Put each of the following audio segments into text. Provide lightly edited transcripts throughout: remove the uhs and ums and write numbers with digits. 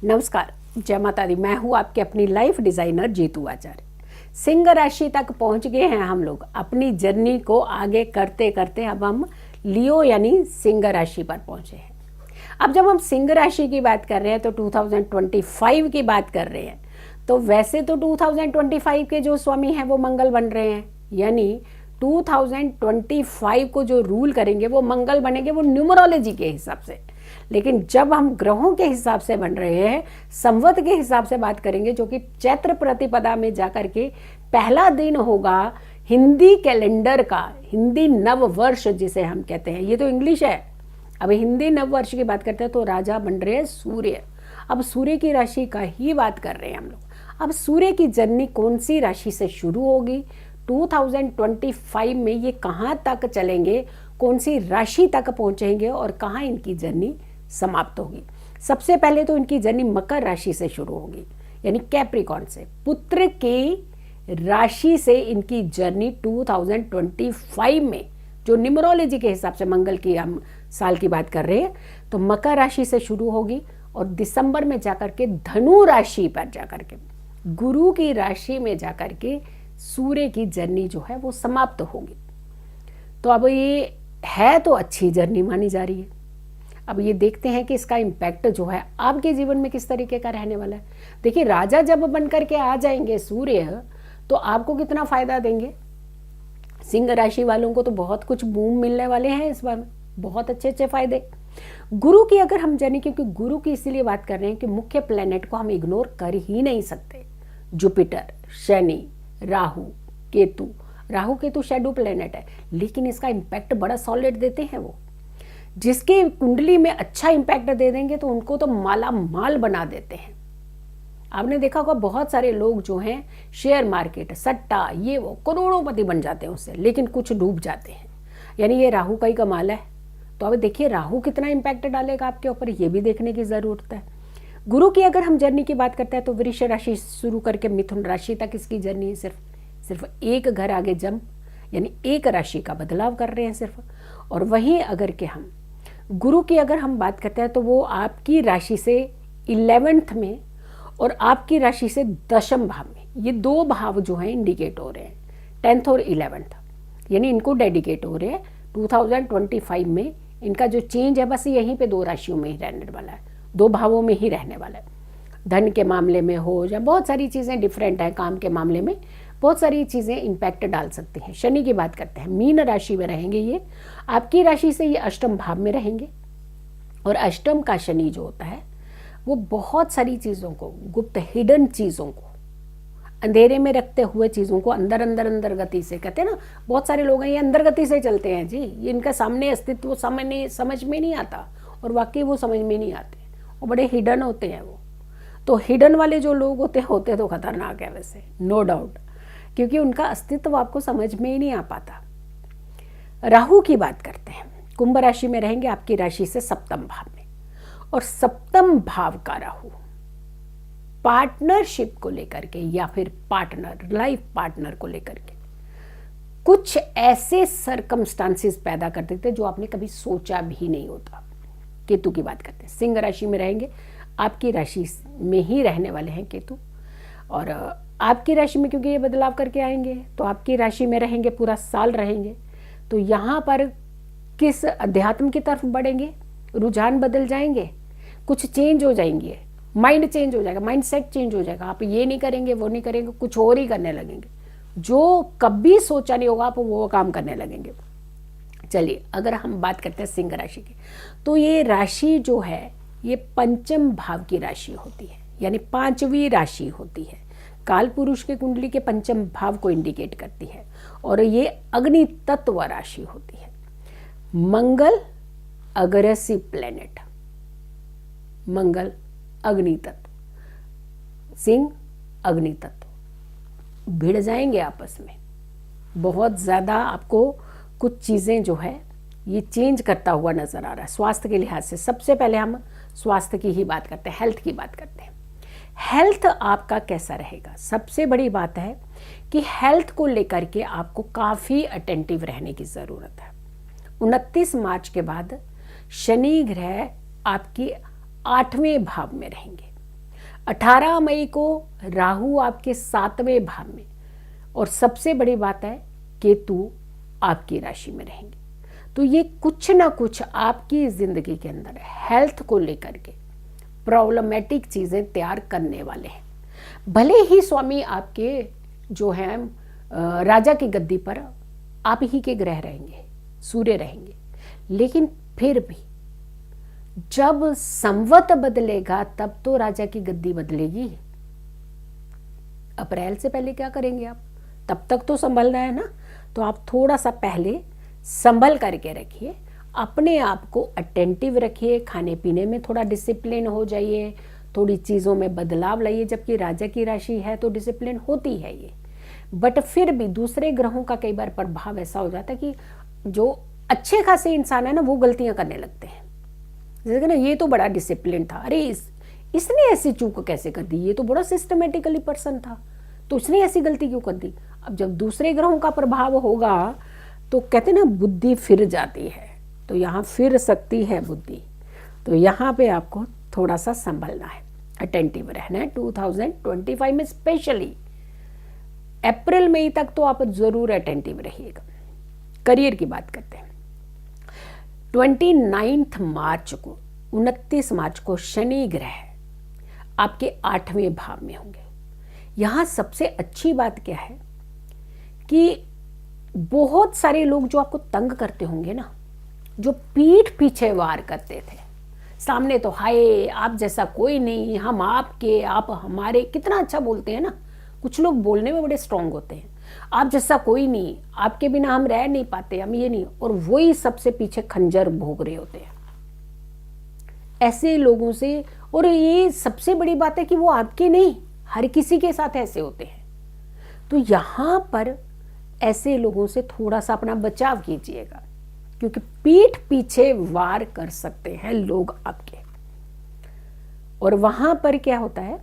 नमस्कार, जय माता दी। मैं हूँ आपके अपनी लाइफ डिज़ाइनर जीतू आचार्य। सिंह राशि तक पहुँच गए हैं हम लोग। अपनी जर्नी को आगे करते करते अब हम लियो यानी सिंह राशि पर पहुँचे हैं। अब जब हम सिंह राशि की बात कर रहे हैं तो 2025 की बात कर रहे हैं। तो वैसे तो 2025 के जो स्वामी हैं वो मंगल बन रहे हैं, यानी 2025 को जो रूल करेंगे वो मंगल बनेंगे, वो न्यूमरोलॉजी के हिसाब से। लेकिन जब हम ग्रहों के हिसाब से बन रहे हैं, संवत के हिसाब से बात करेंगे, जो कि चैत्र प्रतिपदा में जाकर के पहला दिन होगा हिंदी कैलेंडर का, हिंदी नव वर्ष जिसे हम कहते हैं। ये तो इंग्लिश है। अब हिंदी नव वर्ष की बात करते हैं तो राजा बन रहे हैं सूर्य। अब सूर्य की राशि का ही बात कर रहे हैं हम लोग। अब सूर्य की जर्नी कौन सी राशि से शुरू होगी, 2025 में ये कहाँ तक चलेंगे, कौन सी राशि तक पहुंचेंगे और कहाँ इनकी जर्नी समाप्त होगी। सबसे पहले तो इनकी जर्नी मकर राशि से शुरू होगी, यानी कैप्रिकॉर्न से। पुत्र की राशि से इनकी जर्नी 2025 में, जो न्यूमरोलॉजी के हिसाब से मंगल की हम साल की बात कर रहे हैं, तो मकर राशि से शुरू होगी और दिसंबर में जाकर के धनु राशि पर जाकर के, गुरु की राशि में जाकर के सूर्य की जर्नी जो है वो समाप्त होगी। तो अब ये है तो अच्छी जर्नी मानी जा रही है। अब ये देखते हैं कि इसका इम्पैक्ट जो है आपके जीवन में किस तरीके का रहने वाला है। देखिए, राजा जब बन करके आ जाएंगे सूर्य, तो आपको कितना फायदा देंगे। सिंह राशि वालों को तो बहुत कुछ बूम मिलने वाले हैं इस बार में, बहुत अच्छे अच्छे फायदे। गुरु की अगर हम जाने, क्योंकि गुरु की इसीलिए बात कर रहे हैं कि मुख्य प्लेनेट को हम इग्नोर कर ही नहीं सकते। Jupiter, Shani, Rahu, Ketu. Rahu Ketu shadow planet है, लेकिन इसका इम्पैक्ट बड़ा सॉलिड देते हैं वो। जिसके कुंडली में अच्छा इम्पैक्ट दे देंगे तो उनको तो माला माल बना देते हैं। आपने देखा होगा बहुत सारे लोग जो हैं शेयर मार्केट, सट्टा, ये वो करोड़ोंपति बन जाते हैं उससे, लेकिन कुछ डूब जाते हैं। यानी ये राहु का ही कमाल है। तो अब देखिए राहु कितना इम्पैक्ट डालेगा आपके ऊपर, ये भी देखने की जरूरत है। गुरु की अगर हम जर्नी की बात करते हैं तो वृष राशि शुरू करके मिथुन राशि तक इसकी जर्नी सिर्फ एक घर आगे जंप, यानी एक राशि का बदलाव कर रहे हैं सिर्फ। और वहीं अगर के हम गुरु की अगर हम बात करते हैं तो वो आपकी राशि से 11th में और आपकी राशि से 10th भाव में, ये दो भाव जो हैं इंडिकेट हो रहे हैं, 10th और 11th, यानी इनको डेडिकेट हो रहे हैं 2025 में। इनका जो चेंज है बस यहीं पे दो राशियों में ही रहने वाला है, दो भावों में ही रहने वाला है। धन के मामले में हो या बहुत सारी चीज़ें डिफरेंट है, काम के मामले में बहुत सारी चीज़ें इम्पैक्ट डाल सकती हैं। शनि की बात करते हैं, मीन राशि में रहेंगे ये, आपकी राशि से ये अष्टम भाव में रहेंगे। और अष्टम का शनि जो होता है वो बहुत सारी चीज़ों को, गुप्त हिडन चीज़ों को, अंधेरे में रखते हुए चीज़ों को अंदर अंदर अंदर गति से, कहते हैं ना बहुत सारे लोग हैं ये अंदर गति से चलते हैं जी, ये इनका सामने अस्तित्व समझ में नहीं आता, और वाकई वो समझ में नहीं आते, वो बड़े हिडन होते हैं वो। तो हिडन वाले जो लोग होते तो खतरनाक है वैसे, नो डाउट, क्योंकि उनका अस्तित्व आपको समझ में ही नहीं आ पाता। राहु की बात करते हैं, कुंभ राशि में रहेंगे, आपकी राशि से सप्तम भाव में। और सप्तम भाव का राहु पार्टनरशिप को लेकर के या फिर पार्टनर, लाइफ पार्टनर को लेकर के कुछ ऐसे सरकमस्टांसेस पैदा कर देते जो आपने कभी सोचा भी नहीं होता। केतु की बात करते हैं, सिंह राशि में रहेंगे, आपकी राशि में ही रहने वाले हैं केतु। और आपकी राशि में क्योंकि ये बदलाव करके आएंगे तो आपकी राशि में रहेंगे, पूरा साल रहेंगे। तो यहाँ पर किस अध्यात्म की तरफ बढ़ेंगे, रुझान बदल जाएंगे, कुछ चेंज हो जाएंगे, माइंड चेंज हो जाएगा, माइंड सेट चेंज हो जाएगा। आप ये नहीं करेंगे, वो नहीं करेंगे, कुछ और ही करने लगेंगे, जो कभी सोचा नहीं होगा आप वो काम करने लगेंगे। चलिए, अगर हम बात करते हैं सिंह राशि की, तो ये राशि जो है ये पंचम भाव की राशि होती है, यानी पांचवी राशि होती है। काल पुरुष के कुंडली के पंचम भाव को इंडिकेट करती है और ये अग्नि तत्व राशि होती है। मंगल अग्रेसिव प्लेनेट, मंगल अग्नि तत्व, सिंह अग्नि तत्व, भिड़ जाएंगे आपस में बहुत ज़्यादा। आपको कुछ चीज़ें जो है ये चेंज करता हुआ नज़र आ रहा है स्वास्थ्य के लिहाज से। सबसे पहले हम स्वास्थ्य की ही बात करते हैं, हेल्थ की बात करते हैं। हेल्थ आपका कैसा रहेगा, सबसे बड़ी बात है कि हेल्थ को लेकर के आपको काफ़ी अटेंटिव रहने की ज़रूरत है। 29 मार्च के बाद शनि ग्रह आपकी 8वें भाव में रहेंगे, 18 मई को राहु आपके 7वें भाव में, और सबसे बड़ी बात है केतु आपकी राशि में रहेंगे। तो ये कुछ ना कुछ आपकी जिंदगी के अंदर हेल्थ को लेकर के प्रॉब्लमेटिक चीजें तैयार करने वाले हैं। भले ही स्वामी आपके जो हैं राजा की गद्दी पर आप ही के ग्रह रहेंगे, सूर्य रहेंगे, लेकिन फिर भी जब संवत बदलेगा तब तो राजा की गद्दी बदलेगी। अप्रैल से पहले क्या करेंगे आप? तब तक तो संभलना है ना। तो आप थोड़ा सा पहले संभल करके रखिए, अपने आप को अटेंटिव रखिए, खाने पीने में थोड़ा डिसिप्लिन हो जाइए, थोड़ी चीज़ों में बदलाव लाइए। जबकि राजा की राशि है तो डिसिप्लिन होती है ये, बट फिर भी दूसरे ग्रहों का कई बार प्रभाव ऐसा हो जाता है कि जो अच्छे खासे इंसान है ना वो गलतियां करने लगते हैं। जैसे कि ना ये तो बड़ा डिसिप्लिन था, अरे इसने ऐसी चूक कैसे कर दी, ये तो बड़ा सिस्टमेटिकली पर्सन था, तो उसने ऐसी गलती क्यों कर दी। अब जब दूसरे ग्रहों का प्रभाव होगा तो कहते ना बुद्धि फिर जाती है, तो यहाँ फिर सकती है बुद्धि। तो यहाँ पे आपको थोड़ा सा संभलना है, अटेंटिव रहना है 2025 में, स्पेशली अप्रैल मई तक तो आप जरूर अटेंटिव रहिएगा। करियर की बात करते हैं। 29 मार्च को 29 मार्च को शनि ग्रह आपके 8वें भाव में होंगे। यहाँ सबसे अच्छी बात क्या है कि बहुत सारे लोग जो आपको तंग करते होंगे ना, जो पीठ पीछे वार करते थे, सामने तो हाय आप जैसा कोई नहीं, हम आपके आप हमारे, कितना अच्छा बोलते हैं ना। कुछ लोग बोलने में बड़े स्ट्रांग होते हैं, आप जैसा कोई नहीं, आपके बिना हम रह नहीं पाते, हम ये नहीं, और वही सबसे पीछे खंजर भोग रहे होते हैं ऐसे लोगों से। और ये सबसे बड़ी बात है कि वो आपके नहीं, हर किसी के साथ ऐसे होते हैं। तो यहाँ पर ऐसे लोगों से थोड़ा सा अपना बचाव कीजिएगा, क्योंकि पीठ पीछे वार कर सकते हैं लोग आपके। और वहां पर क्या होता है,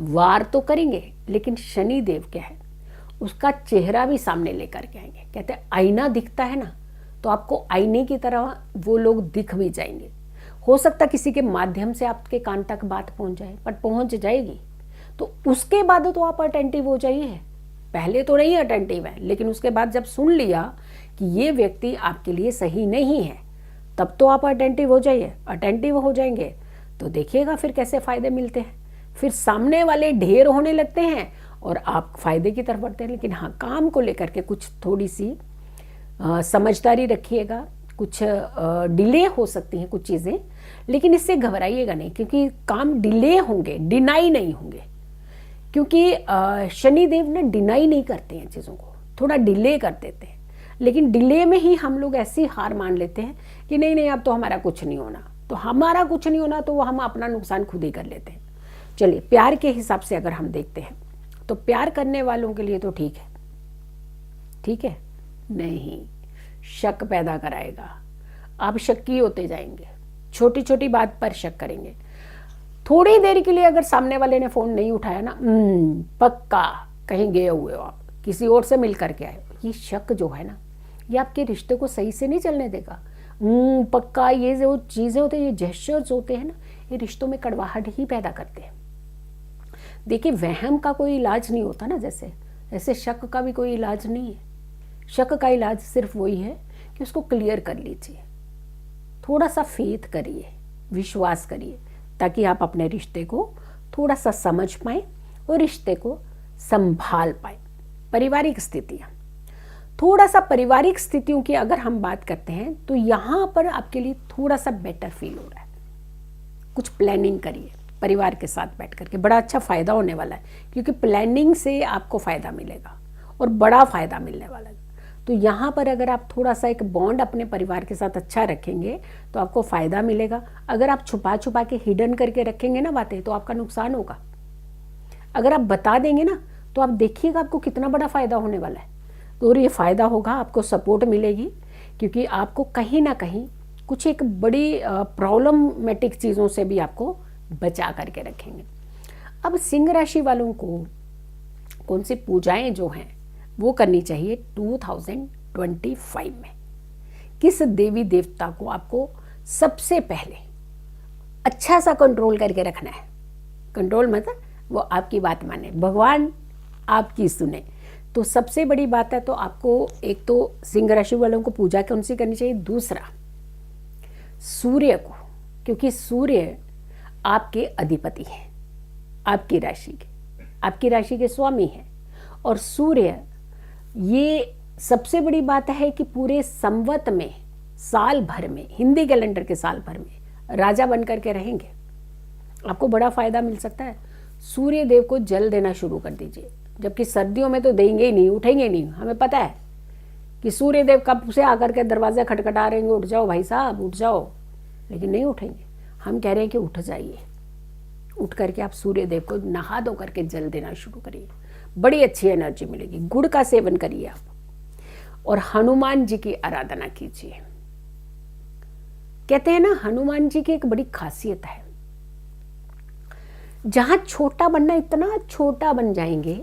वार तो करेंगे लेकिन शनि देव क्या है, उसका चेहरा भी सामने लेकर के आएंगे। कहते हैं आईना दिखता है ना, तो आपको आईने की तरह वो लोग दिख भी जाएंगे। हो सकता किसी के माध्यम से आपके कान तक बात पहुंच जाए, पर पहुंच जाएगी। तो उसके बाद तो आप अटेंटिव हो जाइए। पहले तो नहीं अटेंटिव है, लेकिन उसके बाद जब सुन लिया कि ये व्यक्ति आपके लिए सही नहीं है, तब तो आप अटेंटिव हो जाइए। अटेंटिव हो जाएंगे तो देखिएगा फिर कैसे फायदे मिलते हैं। फिर सामने वाले ढेर होने लगते हैं और आप फायदे की तरफ बढ़ते हैं। लेकिन हाँ, काम को लेकर के कुछ थोड़ी सी समझदारी रखिएगा। कुछ डिले हो सकती हैं कुछ चीज़ें, लेकिन इससे घबराइएगा नहीं, क्योंकि काम डिले होंगे, डिनाई नहीं होंगे। क्योंकि शनिदेव ना डिनाई नहीं करते हैं चीज़ों को, थोड़ा डिले कर देते हैं। लेकिन डिले में ही हम लोग ऐसी हार मान लेते हैं कि नहीं नहीं अब तो हमारा कुछ नहीं होना, तो हमारा कुछ नहीं होना तो हम अपना नुकसान खुद ही कर लेते हैं। चलिए, प्यार के हिसाब से अगर हम देखते हैं तो प्यार करने वालों के लिए तो ठीक है, ठीक है, नहीं शक पैदा कराएगा। आप शक्की होते जाएंगे, छोटी छोटी बात पर शक करेंगे। थोड़ी देर के लिए अगर सामने वाले ने फोन नहीं उठाया ना, पक्का कहीं गए हुए हो आप, किसी और से मिल करके आए, ये शक जो है ना, ये आपके रिश्ते को सही से नहीं चलने देगा। पक्का, ये जो चीजें होती है, ये जेस्चर्स होते हैं ना, ये रिश्तों में कड़वाहट ही पैदा करते हैं। देखिए, वहम का कोई इलाज नहीं होता ना, जैसे शक का भी कोई इलाज नहीं है। शक का इलाज सिर्फ वही है कि उसको क्लियर कर लीजिए, थोड़ा सा फेथ करिए, विश्वास करिए, ताकि आप अपने रिश्ते को थोड़ा सा समझ पाए और रिश्ते को संभाल पाए। पारिवारिक स्थितियाँ, थोड़ा सा पारिवारिक स्थितियों की अगर हम बात करते हैं तो यहाँ पर आपके लिए थोड़ा सा बेटर फील हो रहा है। कुछ प्लानिंग करिए परिवार के साथ बैठ करके, बड़ा अच्छा फ़ायदा होने वाला है, क्योंकि प्लानिंग से आपको फ़ायदा मिलेगा और बड़ा फ़ायदा मिलने वाला है। तो यहाँ पर अगर आप थोड़ा सा एक बॉन्ड अपने परिवार के साथ अच्छा रखेंगे तो आपको फ़ायदा मिलेगा। अगर आप छुपा छुपा के हिडन करके रखेंगे ना बातें, तो आपका नुकसान होगा। अगर आप बता देंगे ना, तो आप देखिएगा आपको कितना बड़ा फ़ायदा होने वाला है। तो और ये फ़ायदा होगा, आपको सपोर्ट मिलेगी, क्योंकि आपको कहीं ना कहीं कुछ एक बड़ी प्रॉब्लमेटिक चीज़ों से भी आपको बचा करके रखेंगे। अब सिंह राशि वालों को कौन सी पूजाएं जो हैं वो करनी चाहिए 2025 में? किस देवी देवता को आपको सबसे पहले अच्छा सा कंट्रोल करके रखना है? कंट्रोल मतलब वो आपकी बात माने, भगवान आपकी सुने। तो सबसे बड़ी बात है, तो आपको एक तो सिंह राशि वालों को पूजा कौन सी करनी चाहिए। दूसरा, सूर्य को, क्योंकि सूर्य आपके अधिपति हैं, आपकी राशि के स्वामी हैं। और सूर्य, ये सबसे बड़ी बात है कि पूरे संवत में, साल भर में, हिंदी कैलेंडर के साल भर में राजा बनकर के रहेंगे। आपको बड़ा फायदा मिल सकता है। सूर्य देव को जल देना शुरू कर दीजिए, जबकि सर्दियों में तो देंगे ही नहीं, उठेंगे नहीं। हमें पता है कि सूर्य देव कब से आकर के दरवाजे खटखटा रहेंगे, उठ जाओ भाई साहब उठ जाओ, लेकिन नहीं उठेंगे। हम कह रहे हैं कि उठ जाइए, उठ करके आप सूर्य देव को नहा धो करके जल देना शुरू करिए, बड़ी अच्छी एनर्जी मिलेगी। गुड़ का सेवन करिए आप, और हनुमान जी की आराधना कीजिए। कहते हैं ना, हनुमान जी की एक बड़ी खासियत है, जहां छोटा बनना, इतना छोटा बन जाएंगे,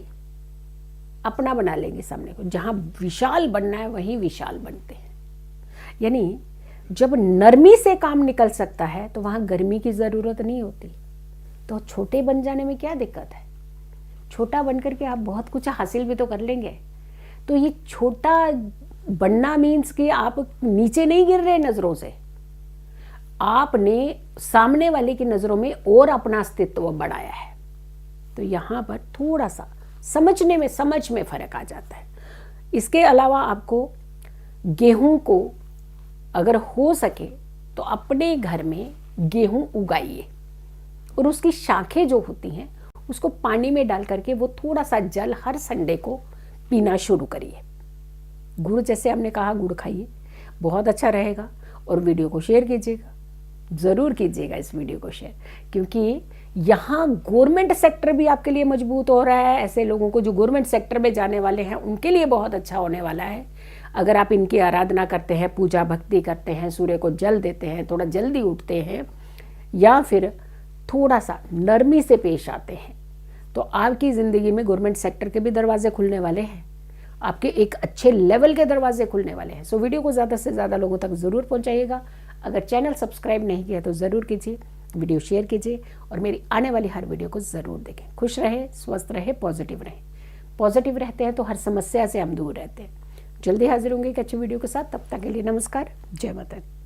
अपना बना लेंगे सामने को। जहां विशाल बनना है वहीं विशाल बनते हैं। यानी जब नरमी से काम निकल सकता है तो वहां गर्मी की जरूरत नहीं होती। तो छोटे बन जाने में क्या दिक्कत है। छोटा बनकर के आप बहुत कुछ हासिल भी तो कर लेंगे। तो ये छोटा बनना मीन्स कि आप नीचे नहीं गिर रहे नजरों से, आपने सामने वाले की नजरों में और अपना अस्तित्व बढ़ाया है। तो यहां पर थोड़ा सा समझ में फर्क आ जाता है। इसके अलावा आपको गेहूं को, अगर हो सके तो अपने घर में गेहूं उगाइए, और उसकी शाखें जो होती हैं उसको पानी में डाल करके वो थोड़ा सा जल हर संडे को पीना शुरू करिए। गुड़, जैसे हमने कहा, गुड़ खाइए, बहुत अच्छा रहेगा। और वीडियो को शेयर कीजिएगा, ज़रूर कीजिएगा इस वीडियो को शेयर, क्योंकि यहाँ गवर्नमेंट सेक्टर भी आपके लिए मजबूत हो रहा है। ऐसे लोगों को जो गवर्नमेंट सेक्टर में जाने वाले हैं उनके लिए बहुत अच्छा होने वाला है। अगर आप इनकी आराधना करते हैं, पूजा भक्ति करते हैं, सूर्य को जल देते हैं, थोड़ा जल्दी उठते हैं, या फिर थोड़ा सा नरमी से पेश आते हैं, तो आपकी ज़िंदगी में गवर्नमेंट सेक्टर के भी दरवाजे खुलने वाले हैं, आपके एक अच्छे लेवल के दरवाजे खुलने वाले हैं। सो वीडियो को ज़्यादा से ज़्यादा लोगों तक ज़रूर पहुंचाइएगा। अगर चैनल सब्सक्राइब नहीं किया तो ज़रूर कीजिए, वीडियो शेयर कीजिए, और मेरी आने वाली हर वीडियो को ज़रूर देखें। खुश रहे, स्वस्थ रहे, पॉजिटिव रहे। पॉजिटिव रहते हैं तो हर समस्या से हम दूर रहते हैं। जल्दी हाजिर होंगे एक अच्छी वीडियो के साथ। तब तक के लिए नमस्कार, जय माता दी।